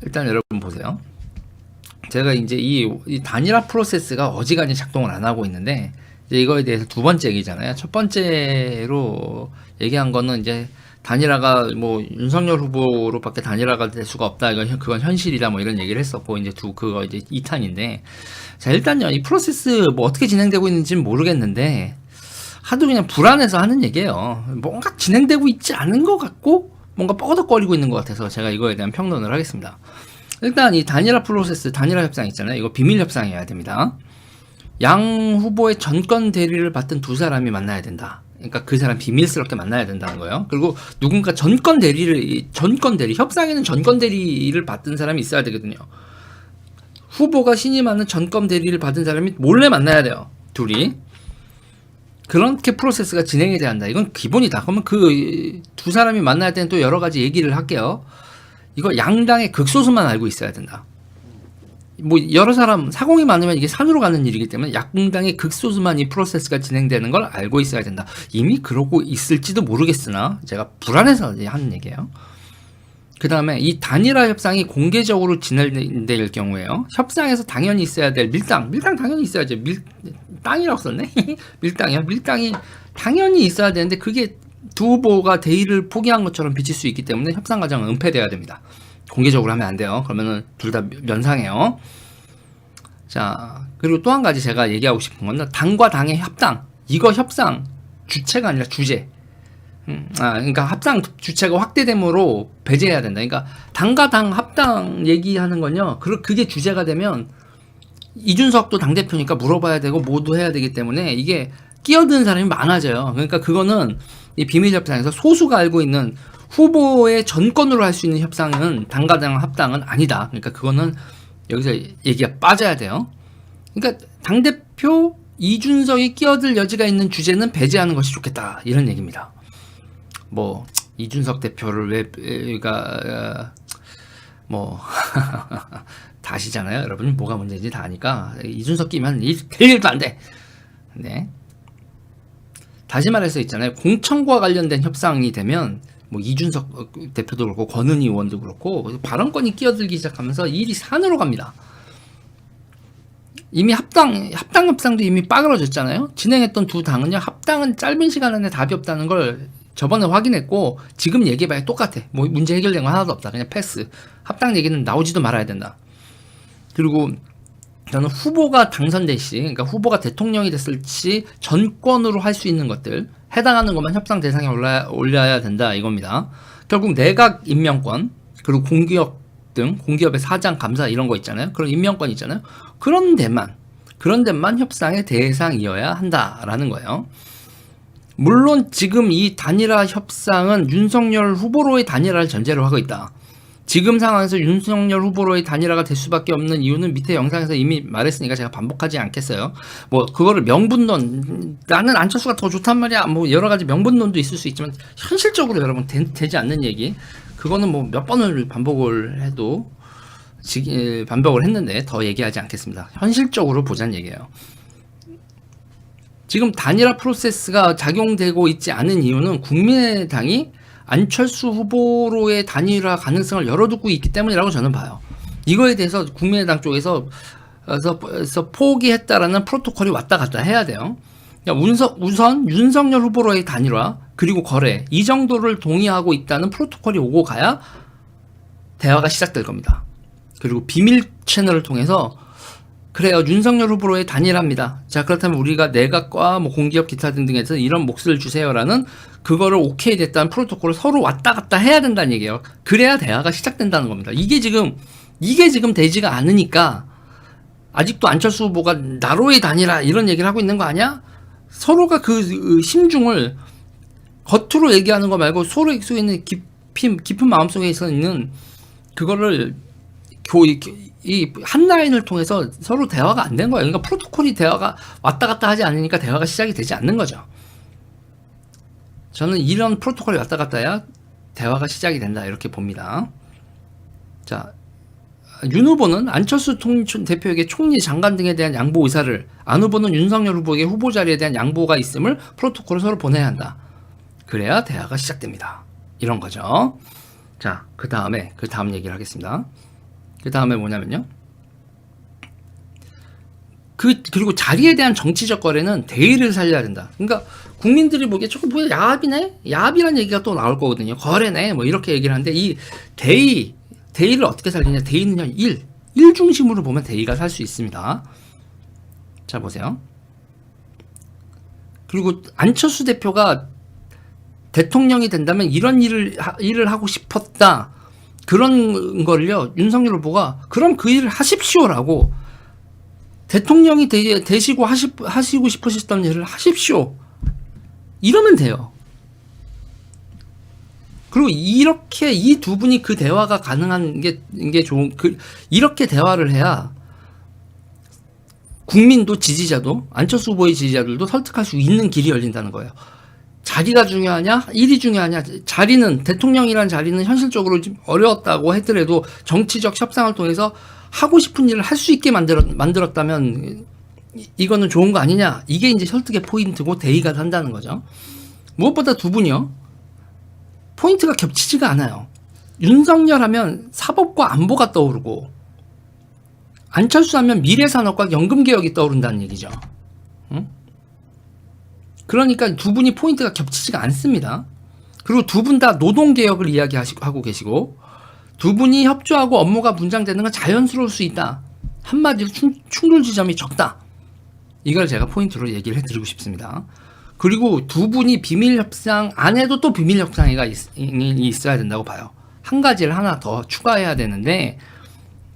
일단 여러분 보세요. 제가 이제 이 단일화 프로세스가 어지간히 작동을 안 하고 있는데, 이제 이거에 대해서 두 번째 얘기잖아요. 첫 번째로 얘기한 거는 이제 단일화가 뭐 윤석열 후보로밖에 단일화가 될 수가 없다. 그건 현실이다. 뭐 이런 얘기를 했었고, 이제 그거 이제 2탄인데. 자, 일단요. 이 프로세스 뭐 어떻게 진행되고 있는지는 모르겠는데, 하도 그냥 불안해서 하는 얘기예요. 뭔가 진행되고 있지 않은 것 같고, 뭔가 뻐덕거리고 있는 것 같아서 제가 이거에 대한 평론을 하겠습니다. 일단 이 단일화 프로세스, 단일화 협상 있잖아요. 이거 비밀 협상이어야 됩니다. 양 후보의 전권 대리를 받던 두 사람이 만나야 된다. 그러니까 그 사람 비밀스럽게 만나야 된다는 거예요. 그리고 누군가 전권 대리, 협상에는 전권 대리를 받은 사람이 있어야 되거든요. 후보가 신임하는 전권 대리를 받은 사람이 몰래 만나야 돼요. 둘이. 그렇게 프로세스가 진행이 돼야 한다. 이건 기본이다. 그러면 그 두 사람이 만날 때는 또 여러 가지 얘기를 할게요. 이거 양당의 극소수만 알고 있어야 된다. 뭐 여러 사람 사공이 많으면 이게 산으로 가는 일이기 때문에 양당의 극소수만 이 프로세스가 진행되는 걸 알고 있어야 된다. 이미 그러고 있을지도 모르겠으나 제가 불안해서 하는 얘기예요. 그 다음에 이 단일화 협상이 공개적으로 진행될 경우에요. 협상에서 당연히 있어야 될 밀당 당연히 있어야죠. 땅이라고 썼네. 밀당이요. 밀당이 당연히 있어야 되는데 그게 두 후보가 대의를 포기한 것처럼 비칠 수 있기 때문에 협상 과정은 은폐돼야 됩니다. 공개적으로 하면 안 돼요. 그러면은 둘 다 면상해요. 자, 그리고 또 한 가지 제가 얘기하고 싶은 건 당과 당의 협당. 이거 협상 주체가 아니라 주제. 그러니까 합당 주체가 확대됨으로 배제해야 된다. 그러니까 당과 당 합당 얘기하는 건요. 그게 주제가 되면 이준석도 당대표니까 물어봐야 되고 모두 해야 되기 때문에 이게 끼어드는 사람이 많아져요. 그러니까 그거는 이 비밀 협상에서 소수가 알고 있는 후보의 전권으로 할 수 있는 협상은 당과 당 합당은 아니다. 그러니까 그거는 여기서 얘기가 빠져야 돼요. 그러니까 당대표 이준석이 끼어들 여지가 있는 주제는 배제하는 것이 좋겠다. 이런 얘기입니다. 뭐 이준석 대표를 다 아시잖아요. 여러분이 뭐가 문제인지 다 아니까 이준석 끼면 될 일도 안 돼. 네. 다시 말해서 있잖아요. 공천과 관련된 협상이 되면 뭐 이준석 대표도 그렇고 권은희 의원도 그렇고 발언권이 끼어들기 시작하면서 일이 산으로 갑니다. 이미 합당 협상도 이미 빠그러졌잖아요. 진행했던 두 당은요. 합당은 짧은 시간 안에 답이 없다는 걸 저번에 확인했고 지금 얘기해봐야 똑같아. 뭐 문제 해결된 건 하나도 없다. 그냥 패스. 합당 얘기는 나오지도 말아야 된다. 그리고 저는 후보가 당선될 시, 그러니까 후보가 대통령이 됐을 시 전권으로 할 수 있는 것들 해당하는 것만 협상 대상에 올려야 된다 이겁니다. 결국 내각 임명권 그리고 공기업 등 공기업의 사장 감사 이런 거 있잖아요. 그런 임명권 있잖아요. 그런 데만 협상의 대상이어야 한다라는 거예요. 물론 지금 이 단일화 협상은 윤석열 후보로의 단일화를 전제로 하고 있다. 지금 상황에서 윤석열 후보로의 단일화가 될 수밖에 없는 이유는 밑에 영상에서 이미 말했으니까 제가 반복하지 않겠어요. 뭐 그거를 명분론 나는 안철수가 더 좋단 말이야. 뭐 여러 가지 명분론도 있을 수 있지만 현실적으로 여러분 되지 않는 얘기. 그거는 뭐 몇 번을 반복을 해도 반복을 했는데 더 얘기하지 않겠습니다. 현실적으로 보자는 얘기예요. 지금 단일화 프로세스가 작용되고 있지 않은 이유는 국민의당이 안철수 후보로의 단일화 가능성을 열어두고 있기 때문이라고 저는 봐요. 이거에 대해서 국민의당 쪽에서 포기했다라는 프로토콜이 왔다 갔다 해야 돼요. 우선 윤석열 후보로의 단일화 그리고 거래 이 정도를 동의하고 있다는 프로토콜이 오고 가야 대화가 시작될 겁니다. 그리고 비밀 채널을 통해서 그래요. 윤석열 후보로의 단일화입니다. 자, 그렇다면 우리가 내각과 뭐 공기업 기타 등등에서 이런 몫을 주세요라는 그거를 오케이 됐다는 프로토콜을 서로 왔다 갔다 해야 된다는 얘기예요. 그래야 대화가 시작된다는 겁니다. 이게 지금 되지가 않으니까 아직도 안철수 후보가 나로의 단일화 이런 얘기를 하고 있는 거 아니야? 서로가 그 심중을 겉으로 얘기하는 거 말고 서로 속에 있는 깊은 마음속에 있는 그거를 이 한 라인을 통해서 서로 대화가 안 된 거예요. 그러니까 프로토콜이 대화가 왔다 갔다 하지 않으니까 대화가 시작이 되지 않는 거죠. 저는 이런 프로토콜이 왔다 갔다 해야 대화가 시작이 된다 이렇게 봅니다. 자, 윤 후보는 안철수 대표에게 총리 장관 등에 대한 양보 의사를, 안 후보는 윤석열 후보에게 후보 자리에 대한 양보가 있음을 프로토콜을 서로 보내야 한다. 그래야 대화가 시작됩니다. 이런 거죠. 자, 그 다음 얘기를 하겠습니다. 그 다음에 뭐냐면요. 그리고 자리에 대한 정치적 거래는 대의를 살려야 된다. 그러니까 국민들이 보기에 조금 뭐야 야합이네? 야합이라는 얘기가 또 나올 거거든요. 거래네? 뭐 이렇게 얘기를 하는데 이 대의를 어떻게 살리냐? 대의는요, 일 중심으로 보면 대의가 살 수 있습니다. 자, 보세요. 그리고 안철수 대표가 대통령이 된다면 이런 일을 하고 싶었다. 그런 거를요, 윤석열 후보가 그럼 그 일을 하십시오라고 대통령이 되시고 하시고 싶으셨던 일을 하십시오. 이러면 돼요. 그리고 이렇게 이 두 분이 그 대화가 가능한 게 좋은, 이렇게 대화를 해야 국민도 지지자도 안철수 후보의 지지자들도 설득할 수 있는 길이 열린다는 거예요. 자리가 중요하냐? 일이 중요하냐? 자리는, 대통령이란 자리는 현실적으로 좀 어려웠다고 하더라도 정치적 협상을 통해서 하고 싶은 일을 할 수 있게 만들었다면 이거는 좋은 거 아니냐? 이게 이제 설득의 포인트고 대의가 산다는 거죠. 무엇보다 두 분이요, 포인트가 겹치지가 않아요. 윤석열 하면 사법과 안보가 떠오르고 안철수 하면 미래산업과 연금개혁이 떠오른다는 얘기죠. 응? 그러니까 두 분이 포인트가 겹치지가 않습니다. 그리고 두 분 다 노동개혁을 이야기하고 계시고 두 분이 협조하고 업무가 분장되는 건 자연스러울 수 있다. 한마디로 충돌 지점이 적다. 이걸 제가 포인트로 얘기를 해드리고 싶습니다. 그리고 두 분이 비밀협상 안에도 또 비밀협상회가 있어야 된다고 봐요. 한 가지를 하나 더 추가해야 되는데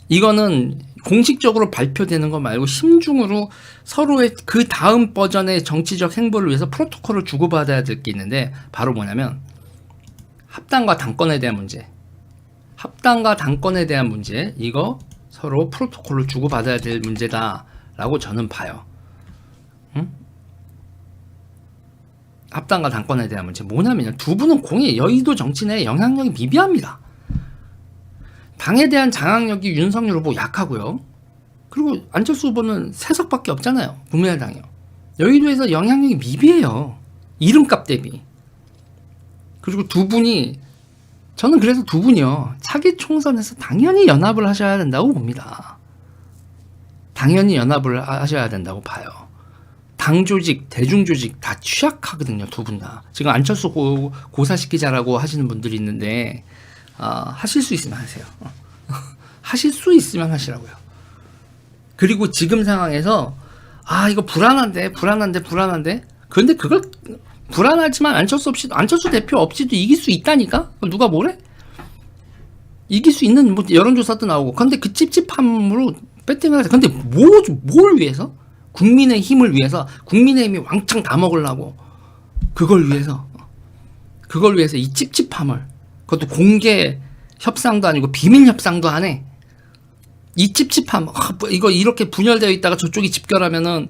이거는 공식적으로 발표되는 거 말고 심중으로 서로의 그 다음 버전의 정치적 행보를 위해서 프로토콜을 주고받아야 될 게 있는데 바로 뭐냐면 합당과 당권에 대한 문제. 합당과 당권에 대한 문제, 이거 서로 프로토콜을 주고받아야 될 문제다라고 저는 봐요. 응? 합당과 당권에 대한 문제 뭐냐면요, 두 분은 공의 여의도 정치 내에 영향력이 미비합니다. 당에 대한 장악력이 윤석열 후보 약하고요. 그리고 안철수 후보는 3석밖에 없잖아요. 국민의당이요. 여의도에서 영향력이 미비해요. 이름값 대비. 그리고 두 분이, 저는 그래서 두 분이요, 차기 총선에서 당연히 연합을 하셔야 된다고 봅니다. 당연히 연합을 하셔야 된다고 봐요. 당 조직, 대중 조직 다 취약하거든요. 두 분 다. 지금 안철수 고사시키자라고 하시는 분들이 있는데 하실 수 있으면 하세요. 하실 수 있으면 하시라고요. 그리고 지금 상황에서 이거 불안한데. 그런데 그걸 불안하지만 안철수 대표 없이도 이길 수 있다니까? 누가 뭐래? 이길 수 있는 뭐 여론조사도 나오고. 근데 그 찝찝함으로 배팅을 하자. 근데 뭘 위해서? 국민의 힘을 위해서, 국민의힘이 왕창 다 먹으려고. 그걸 위해서 이 찝찝함을, 그것도 공개 협상도 아니고 비밀 협상도 안 해. 이 찝찝함, 이거 이렇게 분열되어 있다가 저쪽이 집결하면은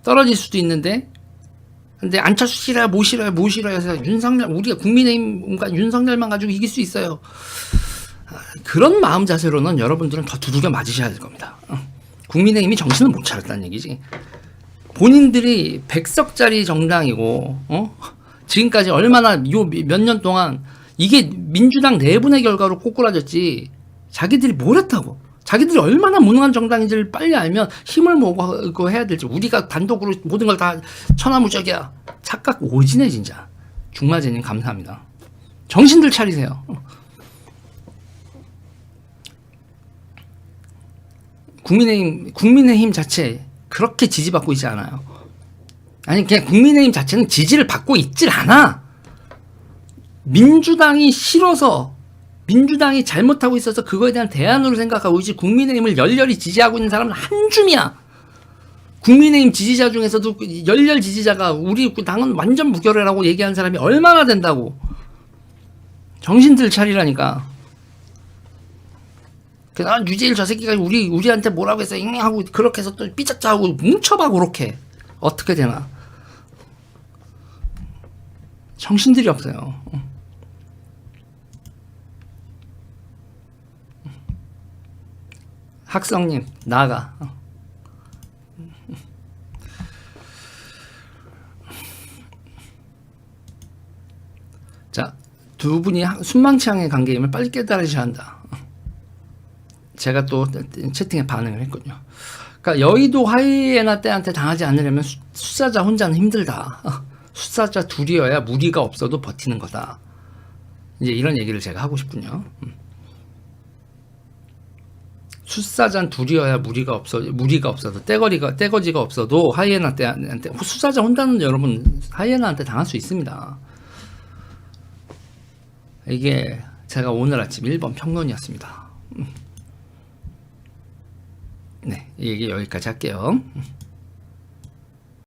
떨어질 수도 있는데, 근데 안철수 싫어요, 뭐 싫어요 해서 우리가 국민의힘과 윤석열만 가지고 이길 수 있어요. 그런 마음 자세로는 여러분들은 더 두들겨 맞으셔야 될 겁니다. 국민의힘이 정신을 못 차렸다는 얘기지. 본인들이 100석짜리 정당이고, 지금까지 얼마나 몇 년 동안 이게 민주당 내분의 결과로 꼬꾸라졌지, 자기들이 뭘 했다고, 자기들이 얼마나 무능한 정당인지를 빨리 알면 힘을 모으고 해야 될지, 우리가 단독으로 모든 걸 다 천하무적이야. 착각 오지네 진짜. 중마제님 감사합니다. 정신들 차리세요. 국민의힘 자체 그렇게 지지받고 있지 않아요. 아니, 그냥 국민의힘 자체는 지지를 받고 있질 않아. 민주당이 싫어서, 민주당이 잘못하고 있어서 그거에 대한 대안으로 생각하고 있지, 국민의힘을 열렬히 지지하고 있는 사람은 한 줌이야. 국민의힘 지지자 중에서도 열렬 지지자가 우리 당은 완전 무결이라고 얘기하는 사람이 얼마나 된다고. 정신들 차리라니까. 유재일 저 새끼가 우리한테 뭐라고 해서 하고 그렇게 해서 또 삐짝짝 하고 뭉쳐봐. 그렇게 어떻게 되나. 정신들이 없어요. 학성님 나가. 자, 두 분이 순망치향의 관계임을 빨리 깨달으셔야 한다. 제가 또 채팅에 반응을 했거든요. 그러니까 여의도 하이에나 떼한테 당하지 않으려면 숫사자 혼자는 힘들다. 숫사자 둘이어야 무리가 없어도 버티는 거다. 이제 이런 얘기를 제가 하고 싶군요. 숫사자 둘이어야 무리가 없어도 떼거지가 없어도 하이에나 떼한테 숫사자 혼자는 여러분 하이에나한테 당할 수 있습니다. 이게 제가 오늘 아침 1번 평론이었습니다. 네, 이 얘기 여기까지 할게요.